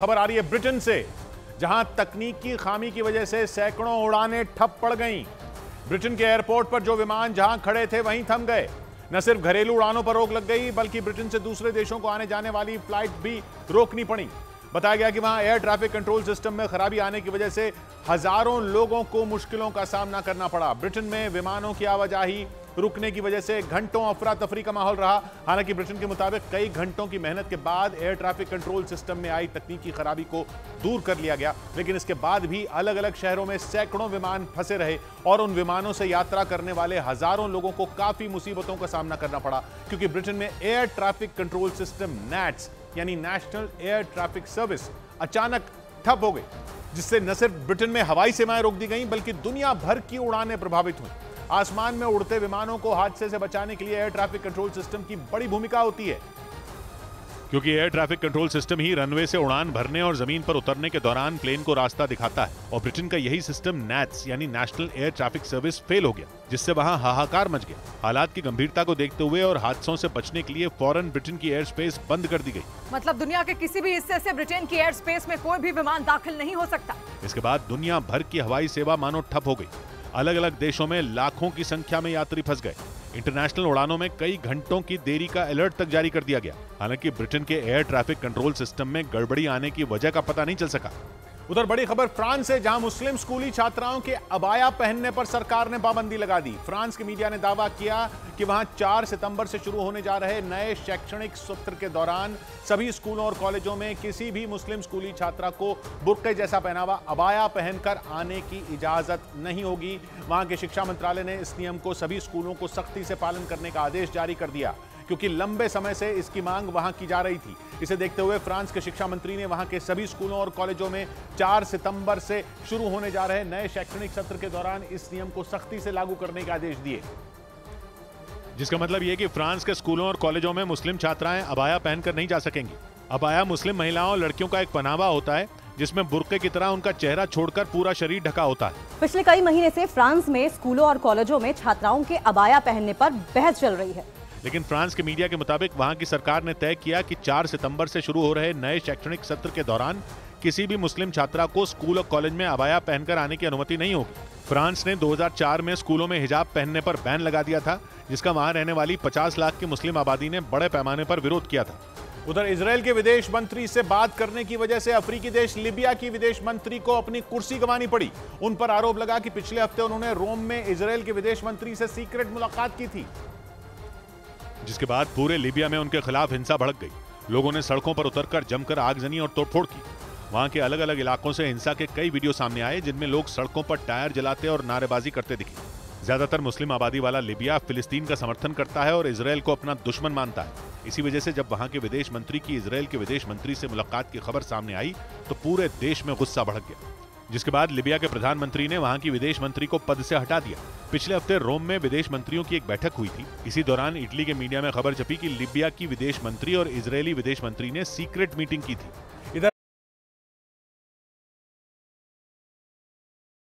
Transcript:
खबर आ रही है ब्रिटेन से, जहां तकनीक की खामी की वजह से सैकड़ों उड़ानें ठप पड़ गईं। ब्रिटेन के एयरपोर्ट पर जो विमान जहां खड़े थे वहीं थम गए। न सिर्फ घरेलू उड़ानों पर रोक लग गई, बल्कि ब्रिटेन से दूसरे देशों को आने जाने वाली फ्लाइट भी रोकनी पड़ी। बताया गया कि वहां एयर ट्रैफिक कंट्रोल सिस्टम में खराबी आने की वजह से हजारों लोगों को मुश्किलों का सामना करना पड़ा। ब्रिटेन में विमानों की आवाजाही रुकने की वजह से घंटों अफरा तफरी का माहौल रहा। हालांकि ब्रिटेन के मुताबिक कई घंटों की मेहनत के बाद एयर ट्रैफिक कंट्रोल सिस्टम में आई तकनीकी खराबी को दूर कर लिया गया, लेकिन इसके बाद भी अलग अलग शहरों में सैकड़ों विमान फंसे रहे और उन विमानों से यात्रा करने वाले हजारों लोगों को काफी मुसीबतों का सामना करना पड़ा, क्योंकि ब्रिटेन में air traffic control system nits यानी नेशनल एयर ट्रैफिक सर्विस अचानक ठप हो गई, जिससे न सिर्फ ब्रिटेन में हवाई सेवाएं रोक दी गईं, बल्कि दुनिया भर की उड़ानें प्रभावित हुई। आसमान में उड़ते विमानों को हादसे से बचाने के लिए एयर ट्रैफिक कंट्रोल सिस्टम की बड़ी भूमिका होती है, क्योंकि एयर ट्रैफिक कंट्रोल सिस्टम ही रनवे से उड़ान भरने और जमीन पर उतरने के दौरान प्लेन को रास्ता दिखाता है। और ब्रिटेन का यही सिस्टम नैट्स यानी national air traffic service fail हो गया, जिससे वहां हाहाकार मच गया। हालात की गंभीरता को देखते हुए और हादसों से बचने के लिए फौरन ब्रिटेन की एयर स्पेस बंद कर दी गई। मतलब दुनिया के किसी भी हिस्से से ब्रिटेन की एयर स्पेस में कोई भी विमान दाखिल नहीं हो सकता। इसके बाद दुनिया भर की हवाई सेवा मानो ठप हो गई। अलग अलग देशों में लाखों की संख्या में यात्री फंस गए। इंटरनेशनल उड़ानों में कई घंटों की देरी का अलर्ट तक जारी कर दिया गया। हालांकि ब्रिटेन के एयर ट्रैफिक कंट्रोल सिस्टम में गड़बड़ी आने की वजह का पता नहीं चल सका। उधर बड़ी खबर फ्रांस से, जहां मुस्लिम स्कूली छात्राओं के अबाया पहनने पर सरकार ने पाबंदी लगा दी। फ्रांस के मीडिया ने दावा किया कि वहां 4 सितंबर से शुरू होने जा रहे नए शैक्षणिक सत्र के दौरान सभी स्कूलों और कॉलेजों में किसी भी मुस्लिम स्कूली छात्रा को बुर्के जैसा पहनावा अबाया पहनकर आने की इजाजत नहीं होगी। वहां के शिक्षा मंत्रालय ने इस नियम को सभी स्कूलों को सख्ती से पालन करने का आदेश जारी कर दिया, क्योंकि लंबे समय से इसकी मांग वहां की जा रही थी। इसे देखते हुए फ्रांस के शिक्षा मंत्री ने वहां के सभी स्कूलों और कॉलेजों में 4 सितंबर से शुरू होने जा रहे नए शैक्षणिक सत्र के दौरान इस नियम को सख्ती से लागू करने के आदेश दिए। जिसका मतलब यह कि फ्रांस के स्कूलों और कॉलेजों में मुस्लिम छात्राएं अबाया पहनकर नहीं जा सकेंगी। अबाया मुस्लिम महिलाओं और लड़कियों का एक पहनावा होता है, जिसमें बुर्के की तरह उनका चेहरा छोड़कर पूरा शरीर ढका होता है। पिछले कई महीने से फ्रांस में स्कूलों और कॉलेजों में छात्राओं के अबाया पहनने पर बहस चल रही है, लेकिन फ्रांस के मीडिया के मुताबिक वहां की सरकार ने तय किया कि 4 सितंबर से शुरू हो रहे नए शैक्षणिक सत्र के दौरान किसी भी मुस्लिम छात्रा को स्कूल और कॉलेज में अबाया पहनकर आने की अनुमति नहीं होगी। फ्रांस ने 2004 में स्कूलों में हिजाब पहनने पर बैन लगा दिया था, जिसका वहां रहने वाली 50 लाख की मुस्लिम आबादी ने बड़े पैमाने पर विरोध किया था। उधर इजरायल के विदेश मंत्री से बात करने की वजह से अफ्रीकी देश लीबिया की विदेश मंत्री को अपनी कुर्सी गंवानी पड़ी। उन पर आरोप लगा कि पिछले हफ्ते उन्होंने रोम में इजरायल के विदेश मंत्री से सीक्रेट मुलाकात की थी, जिसके बाद पूरे लीबिया में उनके खिलाफ हिंसा भड़क गई। लोगों ने सड़कों पर उतरकर जमकर आगजनी और तोड़फोड़ की। वहां के अलग अलग इलाकों से हिंसा के कई वीडियो सामने आए, जिनमें लोग सड़कों पर टायर जलाते और नारेबाजी करते दिखे। ज्यादातर मुस्लिम आबादी वाला लीबिया फिलिस्तीन का समर्थन करता है और इजरायल को अपना दुश्मन मानता है। इसी वजह से जब वहां के विदेश मंत्री की इजरायल के विदेश मंत्री से मुलाकात की खबर सामने आई तो पूरे देश में गुस्सा भड़क गया, जिसके बाद लीबिया के प्रधानमंत्री ने वहां की विदेश मंत्री को पद से हटा दिया। पिछले हफ्ते रोम में विदेश मंत्रियों की एक बैठक हुई थी। इसी दौरान इटली के मीडिया में खबर छपी कि लीबिया की विदेश मंत्री और इजरायली विदेश मंत्री ने सीक्रेट मीटिंग की थी।